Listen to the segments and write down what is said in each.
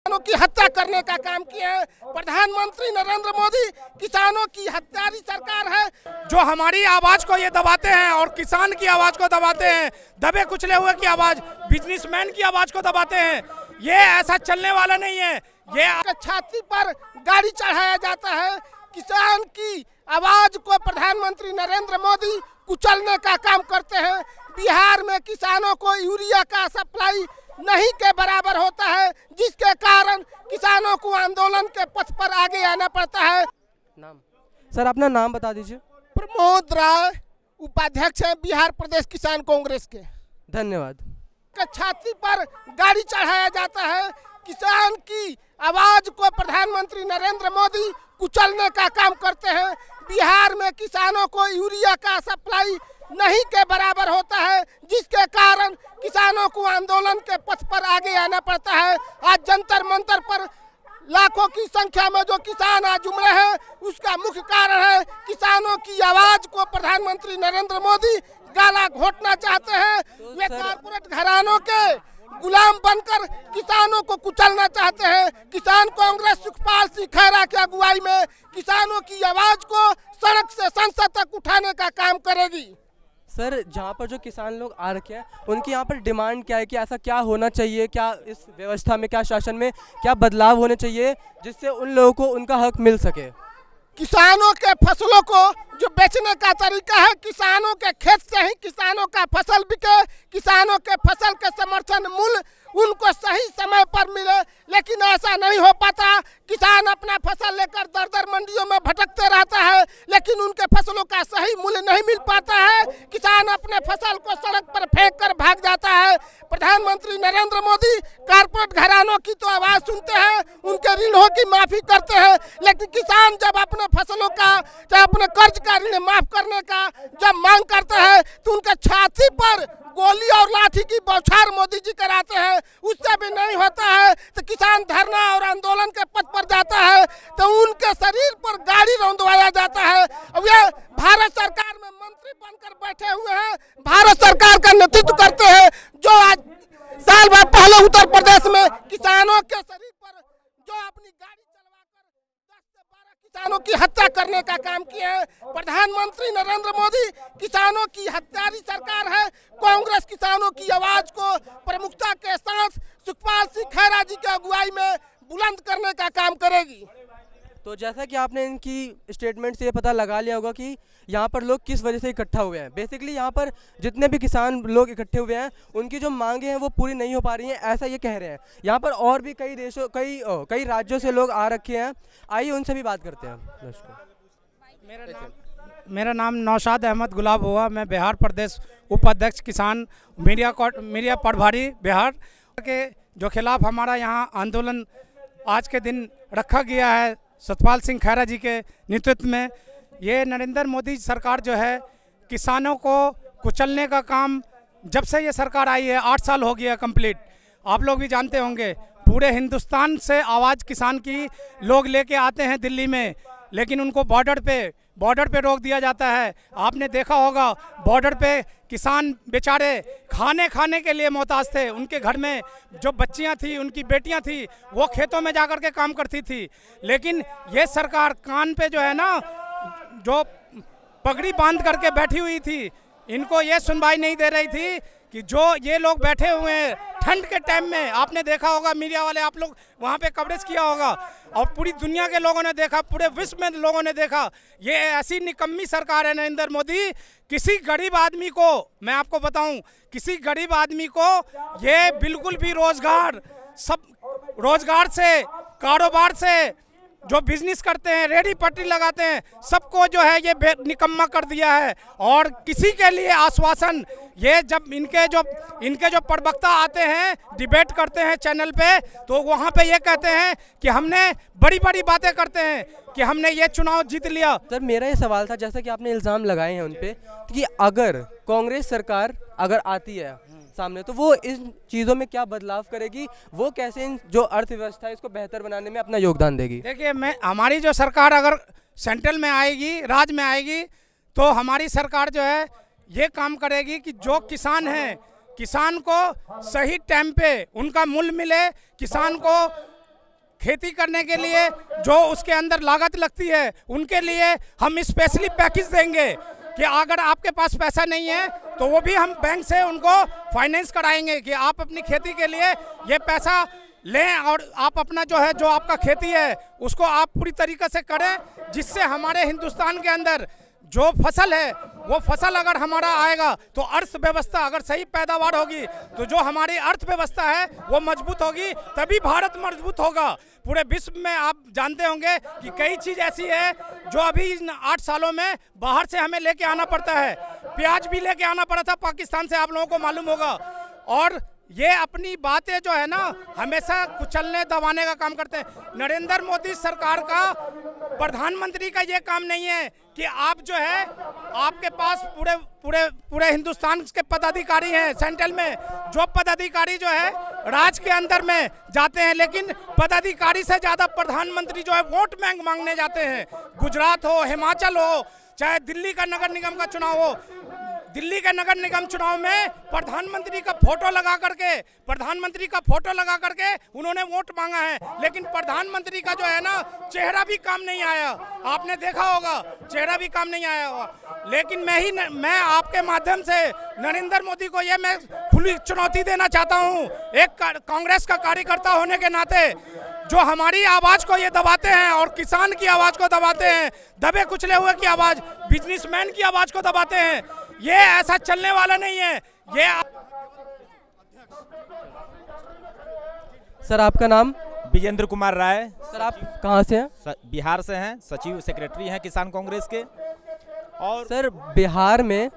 किसानों की हत्या करने का काम किए हैं। प्रधानमंत्री नरेंद्र मोदी किसानों की हत्यारी सरकार है, जो हमारी आवाज को ये दबाते हैं और किसान की आवाज को दबाते हैं, दबे कुचले हुए की आवाज, बिजनेसमैन की आवाज को दबाते हैं। ये ऐसा चलने वाला नहीं है। ये छाती पर गाड़ी चढ़ाया जाता है। किसान की आवाज को प्रधानमंत्री नरेंद्र मोदी कुचलने का काम करते हैं। बिहार में किसानों को यूरिया का सप्लाई नहीं के बराबर होता है, जिसके कारण किसानों को आंदोलन के पथ पर आगे आना पड़ता है। नाम सर, अपना नाम बता दीजिए। प्रमोद राय, उपाध्यक्ष हैं बिहार प्रदेश किसान कांग्रेस के। धन्यवाद। छाती पर गाड़ी चढ़ाया जाता है। किसान की आवाज को प्रधानमंत्री नरेंद्र मोदी कुचलने का काम करते हैं। बिहार में किसानों को यूरिया का सप्लाई नहीं के बराबर होता है, जिसके कारण किसानों को आंदोलन के पथ पर आगे आना पड़ता है। आज जंतर मंतर पर लाखों की संख्या में जो किसान आज उमड़े हैं, उसका मुख्य कारण है किसानों की आवाज को प्रधानमंत्री नरेंद्र मोदी गाला घोटना चाहते हैं। वे कारपोरेट घरानों के गुलाम बनकर किसानों को कुचलना चाहते हैं। किसान कांग्रेस सुखपाल सिंह खैरा की अगुवाई में किसानों की आवाज को सड़क से संसद तक उठाने का काम करेगी। सर, जहाँ पर जो किसान लोग आ रखे हैं, उनकी यहाँ पर डिमांड क्या है कि ऐसा क्या होना चाहिए, क्या इस व्यवस्था में, क्या शासन में क्या बदलाव होने चाहिए जिससे उन लोगों को उनका हक मिल सके? किसानों के फसलों को जो बेचने का तरीका है, किसानों के खेत से ही किसानों का फसल बिके, किसानों के फसल के समर्थन मूल्य उनको सही समय पर मिले, लेकिन ऐसा नहीं हो पाता। किसान अपना फसल लेकर दर दर मंडियों में भटकते रहता है, लेकिन उनके फसलों का सही मूल्य नहीं मिल पाता है। किसान अपने फसल को सड़क पर फेंक कर भाग जाता है। प्रधानमंत्री नरेंद्र मोदी कारपोरेट घरानों की तो आवाज सुनते हैं, उनके ऋणों की माफी करते हैं, लेकिन किसान जब अपने फसलों का, चाहे अपने कर्ज का ऋण माफ करने का जब मांग करता है, तो उनके छाती पर गोली और लाठी की बौछार मोदी जी कराते हैं। उससे भी नहीं होता है तो किसान धरना और आंदोलन के पथ पर जाता है, तो उनके शरीर पर गाड़ी रौंदवाया जाता है। अब ये भारत सरकार में मंत्री बनकर बैठे हुए हैं, भारत सरकार का नेतृत्व करते हैं, जो आज साल भर पहले उत्तर प्रदेश में किसानों के शरीर पर जो अपनी गाड़ी चलवाकर 10 से 12 किसानों की हत्या करने का काम किए हैं। प्रधानमंत्री नरेंद्र मोदी किसानों की हत्यारी सरकार है। कांग्रेस किसानों की आवाज को प्रमुखता के साथ सुखपाल सिंह खैरा जी की अगुवाई में बुलंद करने का काम करेगी। तो जैसा कि आपने इनकी स्टेटमेंट से ये पता लगा लिया होगा कि यहाँ पर लोग किस वजह से इकट्ठा हुए हैं। बेसिकली यहाँ पर जितने भी किसान लोग इकट्ठे हुए हैं, उनकी जो मांगे हैं वो पूरी नहीं हो पा रही हैं, ऐसा ये कह रहे हैं। यहाँ पर और भी कई देशों कई राज्यों से लोग आ रखे हैं। आइए उनसे भी बात करते हैं। मेरा नाम नौशाद अहमद गुलाब हुआ। मैं बिहार प्रदेश उपाध्यक्ष किसान मीडिया प्रभारी बिहार के जो खिलाफ हमारा यहाँ आंदोलन आज के दिन रखा गया है सतपाल सिंह खैरा जी के नेतृत्व में। ये नरेंद्र मोदी सरकार जो है किसानों को कुचलने का काम, जब से ये सरकार आई है 8 साल हो गया कंप्लीट। आप लोग भी जानते होंगे, पूरे हिंदुस्तान से आवाज़ किसान की लोग लेके आते हैं दिल्ली में, लेकिन उनको बॉर्डर पे रोक दिया जाता है। आपने देखा होगा बॉर्डर पे किसान बेचारे खाने के लिए मोहताज थे। उनके घर में जो बच्चियां थी, उनकी बेटियां थी, वो खेतों में जाकर के काम करती थी। लेकिन ये सरकार कान पे जो है ना, जो पगड़ी बांध करके बैठी हुई थी, इनको ये सुनवाई नहीं दे रही थी कि जो ये लोग बैठे हुए हैं ठंड के टाइम में। आपने देखा होगा, मीडिया वाले आप लोग वहाँ पे कवरेज किया होगा और पूरी दुनिया के लोगों ने देखा, पूरे विश्व में लोगों ने देखा। ये ऐसी निकम्मी सरकार है नरेंद्र मोदी। किसी गरीब आदमी को, मैं आपको बताऊं, किसी गरीब आदमी को ये बिल्कुल भी रोजगार से, कारोबार से, जो बिजनेस करते हैं, रेडी पट्टी लगाते हैं, सबको जो है ये निकम्मा कर दिया है। और किसी के लिए आश्वासन, ये जब इनके जो प्रवक्ता आते हैं, डिबेट करते हैं चैनल पे, तो वहाँ पे ये कहते हैं कि हमने बड़ी बातें करते हैं कि हमने ये चुनाव जीत लिया। सर, मेरा ये सवाल था, जैसा कि आपने इल्ज़ाम लगाए हैं उन पे, कि अगर कांग्रेस सरकार अगर आती है सामने, तो वो इन चीज़ों में क्या बदलाव करेगी, वो कैसे इन जो अर्थव्यवस्था है इसको बेहतर बनाने में अपना योगदान देगी? देखिए, हमारी जो सरकार अगर सेंट्रल में आएगी, राज्य में आएगी, तो हमारी सरकार जो है ये काम करेगी कि जो किसान हैं, किसान को सही टाइम पे उनका मूल्य मिले, किसान को खेती करने के लिए जो उसके अंदर लागत लगती है, उनके लिए हम स्पेशली पैकेज देंगे कि अगर आपके पास पैसा नहीं है तो वो भी हम बैंक से उनको फाइनेंस कराएंगे कि आप अपनी खेती के लिए ये पैसा लें और आप अपना जो है, जो आपका खेती है उसको आप पूरी तरीके से करें, जिससे हमारे हिंदुस्तान के अंदर जो फसल है वो फसल अगर हमारा आएगा तो अर्थव्यवस्था अगर सही पैदावार होगी तो जो हमारी अर्थव्यवस्था है वो मजबूत होगी, तभी भारत मजबूत होगा। पूरे विश्व में आप जानते होंगे कि कई चीज़ ऐसी है जो अभी इन 8 सालों में बाहर से हमें लेके आना पड़ता है। प्याज भी लेके आना पड़ा था पाकिस्तान से, आप लोगों को मालूम होगा। और ये अपनी बातें जो है ना हमेशा कुचलने दबाने का काम करते हैं। नरेंद्र मोदी सरकार का, प्रधानमंत्री का ये काम नहीं है कि आप जो है, आपके पास पूरे हिंदुस्तान के पदाधिकारी हैं सेंट्रल में, जो पदाधिकारी जो है राज के अंदर में जाते हैं, लेकिन पदाधिकारी से ज़्यादा प्रधानमंत्री जो है वोट मांगने जाते हैं। गुजरात हो, हिमाचल हो, चाहे दिल्ली का नगर निगम का चुनाव हो, दिल्ली के नगर निगम चुनाव में प्रधानमंत्री का फोटो लगा करके उन्होंने वोट मांगा है, लेकिन प्रधानमंत्री का जो है ना चेहरा भी काम नहीं आया। आपने देखा होगा, चेहरा भी काम नहीं आया होगा। लेकिन मैं आपके माध्यम से नरेंद्र मोदी को ये मैं खुली चुनौती देना चाहता हूँ, एक कांग्रेस का कार्यकर्ता होने के नाते, जो हमारी आवाज़ को ये दबाते हैं और किसान की आवाज़ को दबाते हैं, दबे कुचले हुए की आवाज़, बिजनेसमैन की आवाज़ को दबाते हैं। ये ऐसा चलने वाला नहीं है। ये सर आपका नाम? विजेंद्र कुमार राय। सर आप कहाँ से हैं? बिहार से हैं, सचिव सेक्रेटरी हैं किसान कांग्रेस के। और सर बिहार में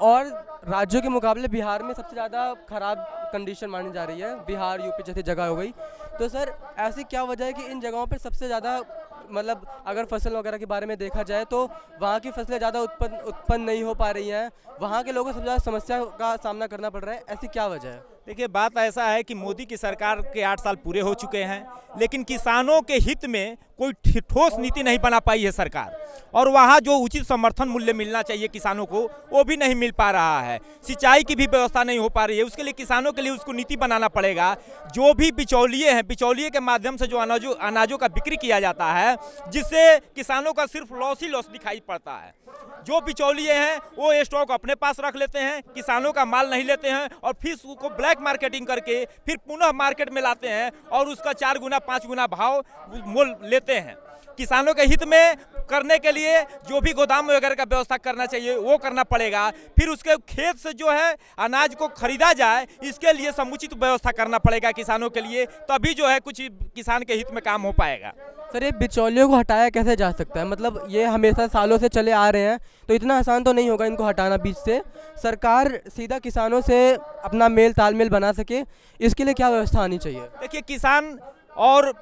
और राज्यों के मुकाबले बिहार में सबसे ज़्यादा खराब कंडीशन मानी जा रही है, बिहार यूपी जैसी जगह हो गई। तो सर ऐसी क्या वजह है कि इन जगहों पर सबसे ज़्यादा, मतलब अगर फसल वगैरह के बारे में देखा जाए तो वहाँ की फसलें ज़्यादा उत्पन्न नहीं हो पा रही हैं, वहाँ के लोगों को सबसे ज़्यादा समस्या का सामना करना पड़ रहा है, ऐसी क्या वजह है? देखिए, बात ऐसा है कि मोदी की सरकार के 8 साल पूरे हो चुके हैं, लेकिन किसानों के हित में कोई ठोस नीति नहीं बना पाई है सरकार। और वहाँ जो उचित समर्थन मूल्य मिलना चाहिए किसानों को, वो भी नहीं मिल पा रहा है। सिंचाई की भी व्यवस्था नहीं हो पा रही है, उसके लिए किसानों के लिए उसको नीति बनाना पड़ेगा। जो भी बिचौलिए हैं, बिचौलिए के माध्यम से जो अनाजों का बिक्री किया जाता है, जिससे किसानों का सिर्फ लॉस ही लॉस दिखाई पड़ता है। जो बिचौलिए हैं वो स्टॉक अपने पास रख लेते हैं, किसानों का माल नहीं लेते हैं और फिर उसको ब्लैक मार्केटिंग करके फिर पुनः मार्केट में लाते हैं और उसका 4 गुना 5 गुना भाव मोल लेते हैं। किसानों के हित में करने के लिए जो भी गोदाम वगैरह का व्यवस्था करना चाहिए वो करना पड़ेगा। फिर उसके खेत से जो है अनाज को खरीदा जाए, इसके लिए समुचित व्यवस्था करना पड़ेगा किसानों के लिए, तभी जो है कुछ किसान के हित में काम हो पाएगा। सर ये बिचौलियों को हटाया कैसे जा सकता है? मतलब ये हमेशा सालों से चले आ रहे हैं, तो इतना आसान तो नहीं होगा इनको हटाना बीच से। सरकार सीधा किसानों से अपना मेल तालमेल बना सके, इसके लिए क्या व्यवस्था आनी चाहिए? देखिए, किसान और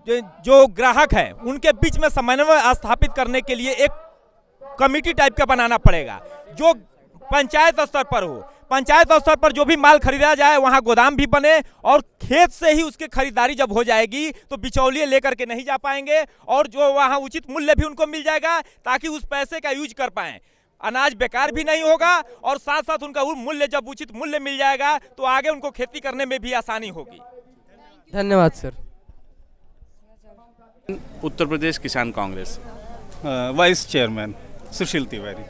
जो ग्राहक है उनके बीच में समन्वय स्थापित करने के लिए एक कमेटी टाइप का बनाना पड़ेगा, जो पंचायत स्तर पर हो। पंचायत स्तर पर जो भी माल खरीदा जाए वहां गोदाम भी बने और खेत से ही उसकी खरीदारी जब हो जाएगी तो बिचौलिए लेकर के नहीं जा पाएंगे और जो वहां उचित मूल्य भी उनको मिल जाएगा, ताकि उस पैसे का यूज कर पाएं। अनाज बेकार भी नहीं होगा और साथ साथ उनका मूल्य, जब उचित मूल्य मिल जाएगा तो आगे उनको खेती करने में भी आसानी होगी। धन्यवाद सर। उत्तर प्रदेश किसान कांग्रेस वाइस चेयरमैन सुशील तिवारी।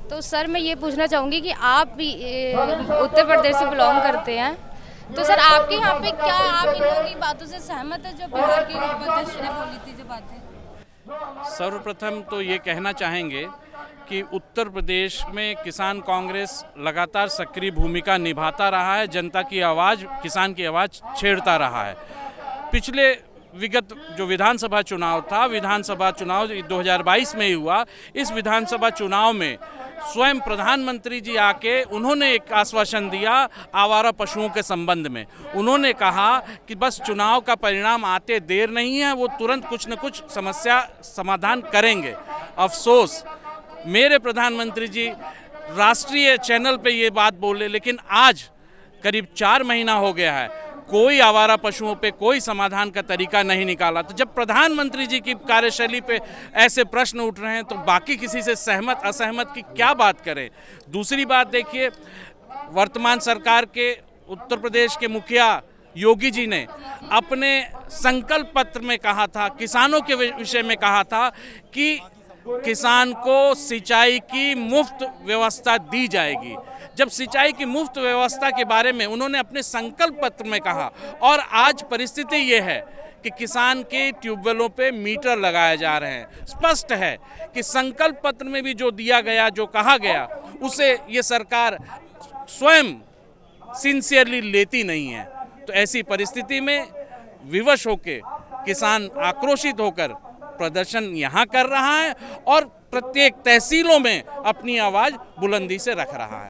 तो सर मैं ये पूछना चाहूँगी कि आप भी उत्तर प्रदेश से बिलोंग करते हैं, तो सर आपके यहाँ पे क्या आप इन लोगों की बातों से सहमत है जो बिहार के उपाध्यक्ष ने बोली थी जो बातें? सर्वप्रथम तो ये कहना चाहेंगे कि उत्तर प्रदेश में किसान कांग्रेस लगातार सक्रिय भूमिका निभाता रहा है, जनता की आवाज़, किसान की आवाज़ छेड़ता रहा है। पिछले विगत जो विधानसभा चुनाव था, विधानसभा चुनाव 2022 में ही हुआ, इस विधानसभा चुनाव में स्वयं प्रधानमंत्री जी आके उन्होंने एक आश्वासन दिया आवारा पशुओं के संबंध में। उन्होंने कहा कि बस चुनाव का परिणाम आते देर नहीं है, वो तुरंत कुछ न कुछ समस्या समाधान करेंगे। अफसोस मेरे प्रधानमंत्री जी राष्ट्रीय चैनल पे ये बात बोले, लेकिन आज करीब 4 महीना हो गया है, कोई आवारा पशुओं पे कोई समाधान का तरीका नहीं निकाला। तो जब प्रधानमंत्री जी की कार्यशैली पे ऐसे प्रश्न उठ रहे हैं तो बाकी किसी से सहमत असहमत की क्या बात करें। दूसरी बात देखिए, वर्तमान सरकार के उत्तर प्रदेश के मुखिया योगी जी ने अपने संकल्प पत्र में कहा था, किसानों के विषय में कहा था कि किसान को सिंचाई की मुफ्त व्यवस्था दी जाएगी। जब सिंचाई की मुफ्त व्यवस्था के बारे में उन्होंने अपने संकल्प पत्र में कहा और आज परिस्थिति ये है कि किसान के ट्यूबवेलों पे मीटर लगाए जा रहे हैं। स्पष्ट है कि संकल्प पत्र में भी जो दिया गया, जो कहा गया, उसे ये सरकार स्वयं सिंसियरली लेती नहीं है। तो ऐसी परिस्थिति में विवश होकर किसान आक्रोशित होकर प्रदर्शन यहाँ कर रहा है और प्रत्येक तहसीलों में अपनी आवाज़ बुलंदी से रख रहा है।